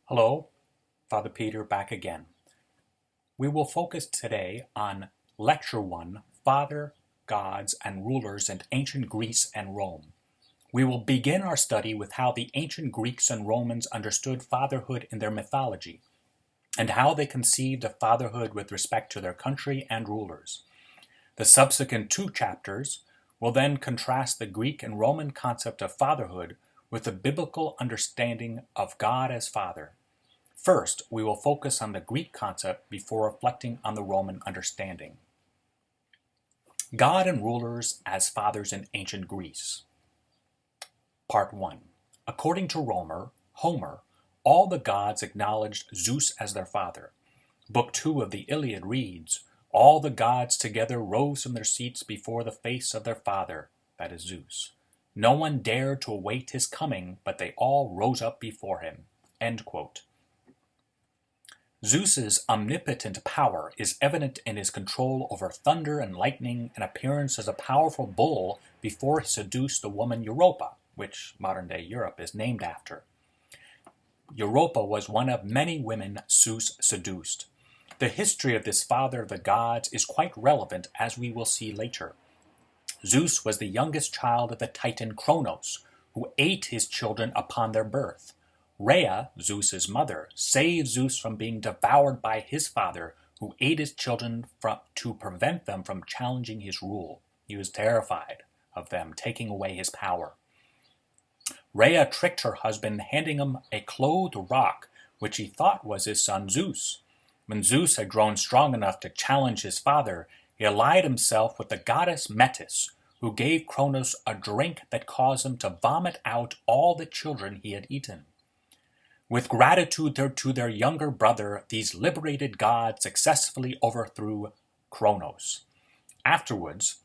Hello, Father Peter back again. We will focus today on Lecture 1, Father, Gods, and Rulers in Ancient Greece and Rome. We will begin our study with how the ancient Greeks and Romans understood fatherhood in their mythology, and how they conceived of fatherhood with respect to their country and rulers. The subsequent two chapters will then contrast the Greek and Roman concept of fatherhood with the biblical understanding of God as Father. First, we will focus on the Greek concept before reflecting on the Roman understanding. God and rulers as fathers in ancient Greece. Part 1. According to Homer, all the gods acknowledged Zeus as their father. Book 2 of the Iliad reads, "All the gods together rose from their seats before the face of their father," that is Zeus. "No one dared to await his coming, but they all rose up before him." End quote. Zeus's omnipotent power is evident in his control over thunder and lightning and appearance as a powerful bull before he seduced the woman Europa, which modern-day Europe is named after. Europa was one of many women Zeus seduced. The history of this father of the gods is quite relevant, as we will see later. Zeus was the youngest child of the Titan Kronos, who ate his children upon their birth. Rhea, Zeus's mother, saved Zeus from being devoured by his father, who ate his children to prevent them from challenging his rule. He was terrified of them taking away his power. Rhea tricked her husband, handing him a clothed rock, which he thought was his son Zeus. When Zeus had grown strong enough to challenge his father, he allied himself with the goddess Metis, who gave Kronos a drink that caused him to vomit out all the children he had eaten. With gratitude to their younger brother, these liberated gods successfully overthrew Kronos. Afterwards,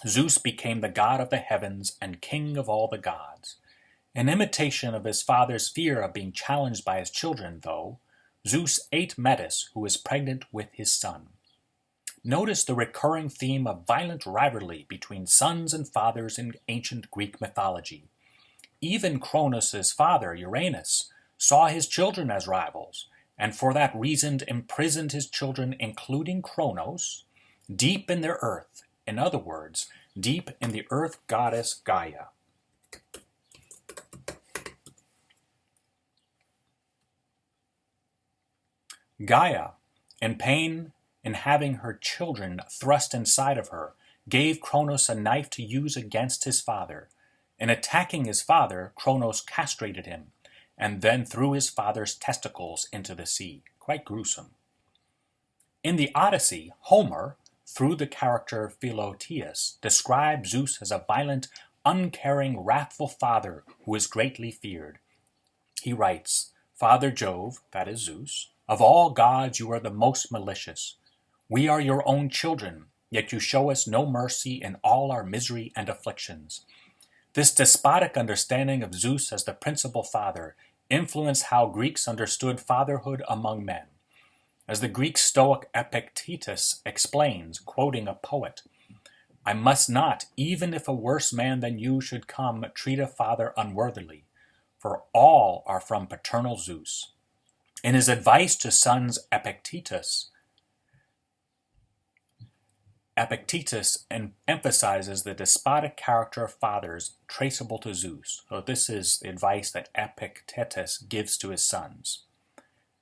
Zeus became the god of the heavens and king of all the gods. In imitation of his father's fear of being challenged by his children, though, Zeus ate Metis, who was pregnant with his son. Notice the recurring theme of violent rivalry between sons and fathers in ancient Greek mythology. Even Kronos' father, Uranus, saw his children as rivals, and for that reason imprisoned his children, including Kronos, deep in their earth. In other words, deep in the earth goddess Gaia. Gaia, in pain in having her children thrust inside of her, gave Kronos a knife to use against his father. In attacking his father, Kronos castrated him, and then threw his father's testicles into the sea. Quite gruesome. In the Odyssey, Homer, through the character Philoctetes, describes Zeus as a violent, uncaring, wrathful father who is greatly feared. He writes, "Father Jove," that is Zeus, "of all gods you are the most malicious. We are your own children, yet you show us no mercy in all our misery and afflictions." This despotic understanding of Zeus as the principal father influenced how Greeks understood fatherhood among men. As the Greek Stoic Epictetus explains, quoting a poet, "I must not, even if a worse man than you should come, treat a father unworthily, for all are from paternal Zeus." In his advice to sons, Epictetus emphasizes the despotic character of fathers traceable to Zeus. So this is the advice that Epictetus gives to his sons.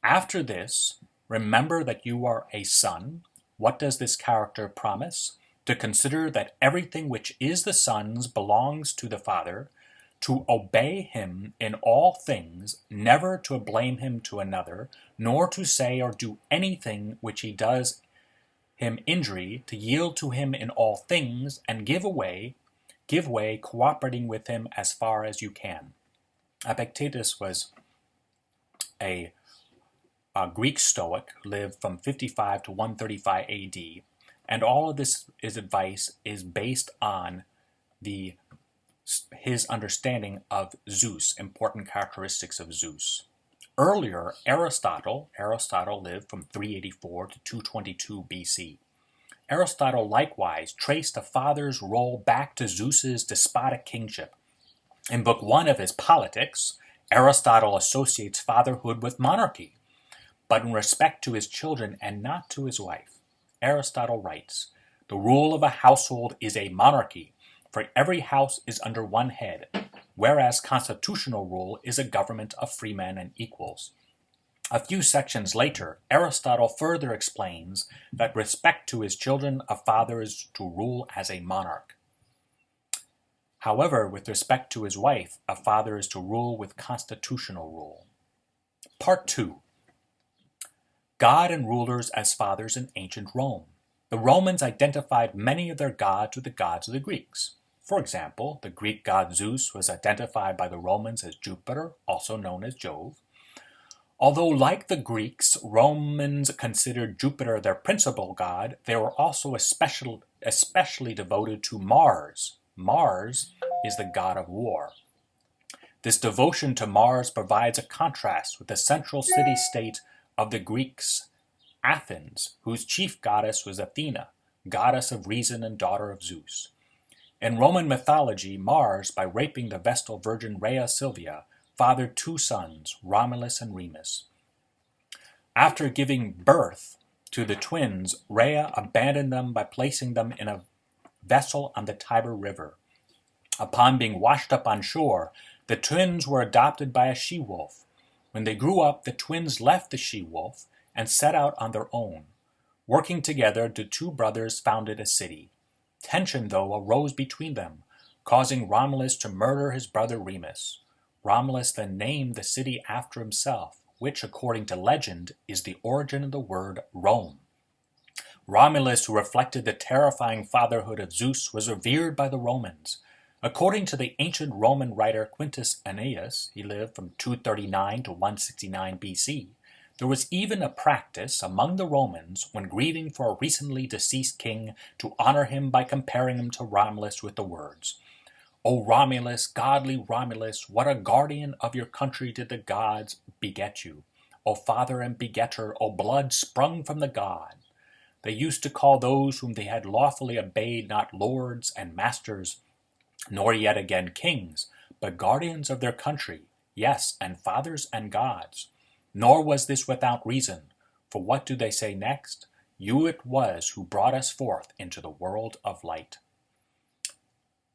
After this, remember that you are a son. What does this character promise? To consider that everything which is the son's belongs to the father, to obey him in all things, never to blame him to another, nor to say or do anything which he does him injury, to yield to him in all things, and give way, cooperating with him as far as you can. Epictetus was a Greek Stoic who lived from 55 to 135 AD, and all of his advice is based on his understanding of Zeus, important characteristics of Zeus. Earlier, Aristotle lived from 384 to 222 BC. Aristotle likewise traced the father's role back to Zeus's despotic kingship. In Book 1 of his Politics, Aristotle associates fatherhood with monarchy, but in respect to his children and not to his wife. Aristotle writes, "The rule of a household is a monarchy, for every house is under one head, whereas constitutional rule is a government of free men and equals." A few sections later, Aristotle further explains that respect to his children, a father is to rule as a monarch. However, with respect to his wife, a father is to rule with constitutional rule. Part 2. God and rulers as fathers in ancient Rome. The Romans identified many of their gods with the gods of the Greeks. For example, the Greek god Zeus was identified by the Romans as Jupiter, also known as Jove. Although, like the Greeks, Romans considered Jupiter their principal god, they were also especially devoted to Mars. Mars is the god of war. This devotion to Mars provides a contrast with the central city-state of the Greeks, Athens, whose chief goddess was Athena, goddess of reason and daughter of Zeus. In Roman mythology, Mars, by raping the Vestal virgin Rhea Silvia, fathered two sons, Romulus and Remus. After giving birth to the twins, Rhea abandoned them by placing them in a vessel on the Tiber River. Upon being washed up on shore, the twins were adopted by a she-wolf. When they grew up, the twins left the she-wolf and set out on their own. Working together, the two brothers founded a city. Tension, though, arose between them, causing Romulus to murder his brother Remus. Romulus then named the city after himself, which, according to legend, is the origin of the word Rome. Romulus, who reflected the terrifying fatherhood of Zeus, was revered by the Romans. According to the ancient Roman writer Quintus Aeneas, he lived from 239 to 169 BC, there was even a practice among the Romans, when grieving for a recently deceased king, to honor him by comparing him to Romulus with the words, "O Romulus, godly Romulus, what a guardian of your country did the gods beget you! O father and begetter, O blood sprung from the god!" They used to call those whom they had lawfully obeyed not lords and masters, nor yet again kings, but guardians of their country, yes, and fathers and gods. Nor was this without reason, for what do they say next? "You it was who brought us forth into the world of light."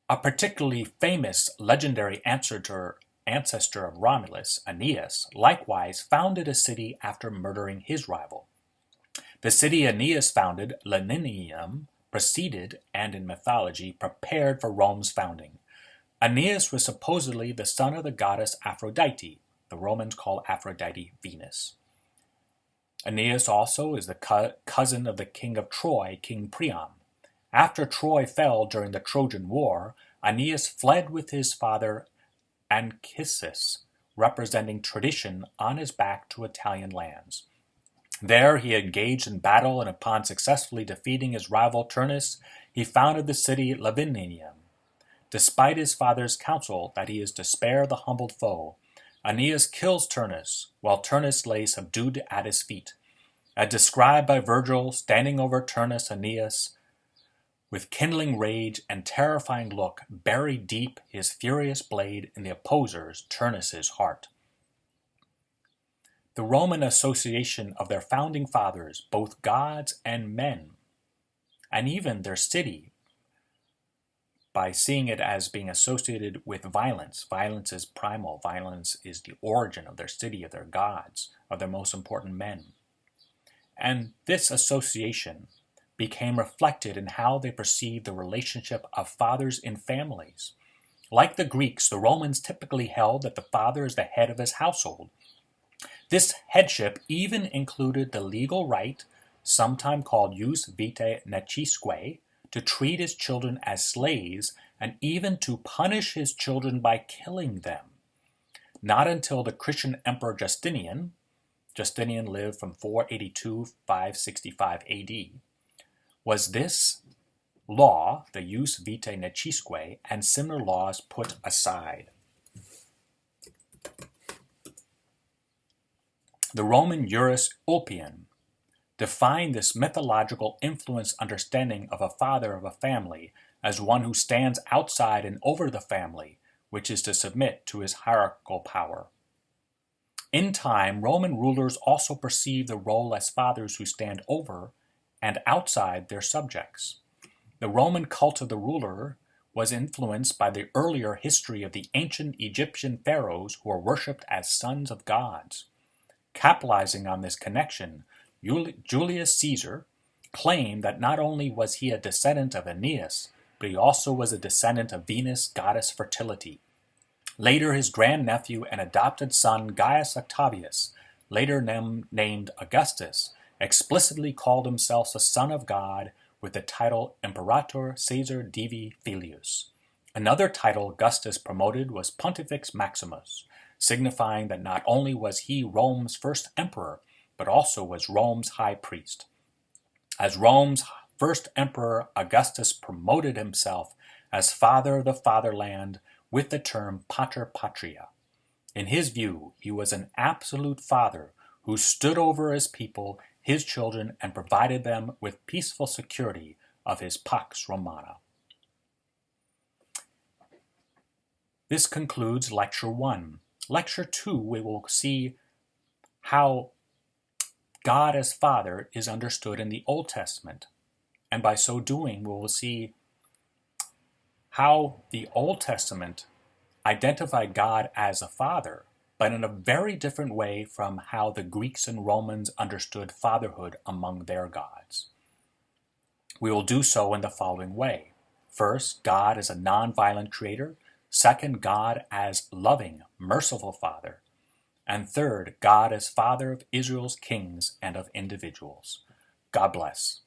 A particularly famous legendary ancestor of Romulus, Aeneas, likewise founded a city after murdering his rival. The city Aeneas founded, Laminium, preceded, and in mythology, prepared for Rome's founding. Aeneas was supposedly the son of the goddess Aphrodite. The Romans call Aphrodite Venus. Aeneas also is the cousin of the king of Troy, King Priam. After Troy fell during the Trojan War, Aeneas fled with his father Anchises, representing tradition, on his back to Italian lands. There he engaged in battle, and upon successfully defeating his rival Turnus, he founded the city Lavinium. Despite his father's counsel that he is to spare the humbled foe, Aeneas kills Turnus, while Turnus lay subdued at his feet. As described by Virgil, standing over Turnus, Aeneas, with kindling rage and terrifying look, buried deep his furious blade in the opposer's, Turnus's, heart. The Roman association of their founding fathers, both gods and men, and even their city, by seeing it as being associated with violence. Violence is primal. Violence is the origin of their city, of their gods, of their most important men. And this association became reflected in how they perceived the relationship of fathers in families. Like the Greeks, the Romans typically held that the father is the head of his household. This headship even included the legal right, sometimes called jus vitae necisque, to treat his children as slaves and even to punish his children by killing them. Not until the Christian Emperor Justinian lived from 482 to 565 AD, was this law, the jus vitae necisque, and similar laws put aside. The Roman jurist Ulpian defined this mythological influence understanding of a father of a family as one who stands outside and over the family, which is to submit to his hierarchical power. In time, Roman rulers also perceived the role as fathers who stand over and outside their subjects. The Roman cult of the ruler was influenced by the earlier history of the ancient Egyptian pharaohs who were worshipped as sons of gods. Capitalizing on this connection, Julius Caesar claimed that not only was he a descendant of Aeneas, but he also was a descendant of Venus, goddess fertility. Later, his grandnephew and adopted son Gaius Octavius, later named Augustus, explicitly called himself a son of God with the title Imperator Caesar Divi Filius. Another title Augustus promoted was Pontifex Maximus, signifying that not only was he Rome's first emperor, but also was Rome's high priest. As Rome's first emperor, Augustus promoted himself as father of the fatherland with the term pater patria. In his view, he was an absolute father who stood over his people, his children, and provided them with peaceful security of his Pax Romana. This concludes Lecture 1. Lecture 2, we will see how God as Father is understood in the Old Testament. And by so doing, we will see how the Old Testament identified God as a father, but in a very different way from how the Greeks and Romans understood fatherhood among their gods. We will do so in the following way. First, God as a non-violent creator. Second, God as loving, merciful Father. And third, God as Father of Israel's kings and of individuals. God bless.